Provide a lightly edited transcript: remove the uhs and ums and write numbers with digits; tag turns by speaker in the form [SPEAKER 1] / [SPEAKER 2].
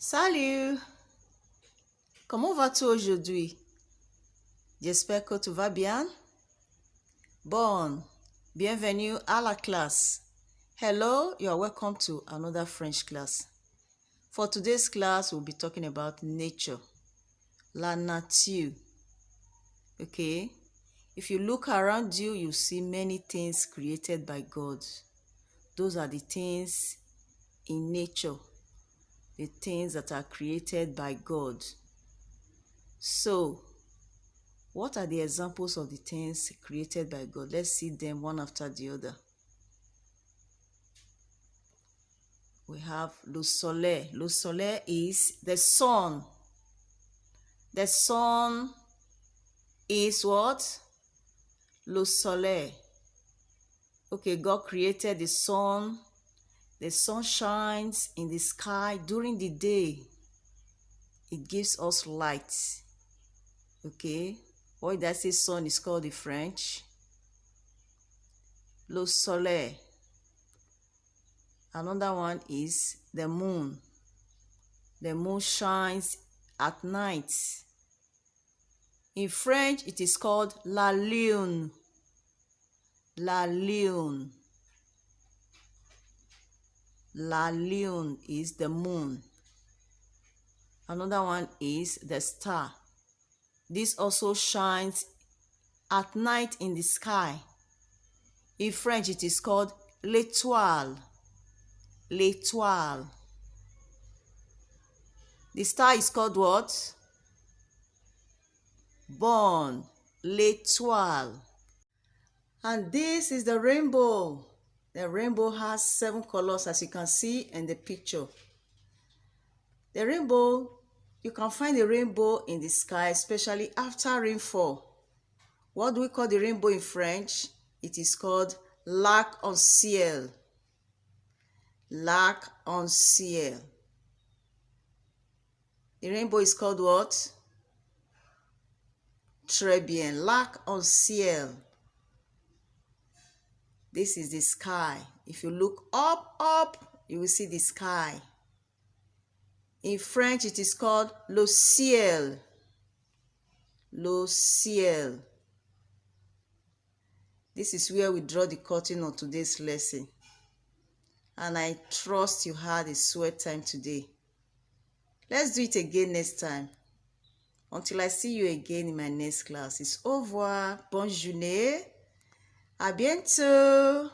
[SPEAKER 1] Salut! Comment vas-tu aujourd'hui? J'espère que tu vas bien. Bon, bienvenue à la classe. Hello, you are welcome to another French class. For today's class, we'll be talking about nature, la nature. Okay? If you look around you, you see many things created by God. Those are the things in nature, the things that are created by God. So, what are the examples of the things created by God? Let's see them one after the other. We have le soleil. Le soleil is the sun. The sun is what? Le soleil. Okay, God created the sun. The sun shines in the sky during the day. It gives us light. Okay, what did I say sun is called in French? Le soleil. Another one is the moon. The moon shines at night. In French, it is called la lune. La lune. La lune is the moon. Another one is the star. This also shines at night in the sky. In French, it is called l'étoile. L'étoile. The star is called what? Bon. L'étoile. And this is the rainbow. The rainbow has 7 colors, as you can see in the picture. The rainbow, you can find the rainbow in the sky, especially after rainfall. What do we call the rainbow in French? It is called l'arc-en-ciel. L'arc-en-ciel. The rainbow is called what? Très bien. L'arc-en-ciel. This is the sky. If you look up, you will see the sky. In French, it is called le ciel. Le ciel. This is where we draw the curtain on today's lesson. And I trust you had a sweet time today. Let's do it again next time. Until I see you again in my next class. It's au revoir. Bonne journée. À bientôt.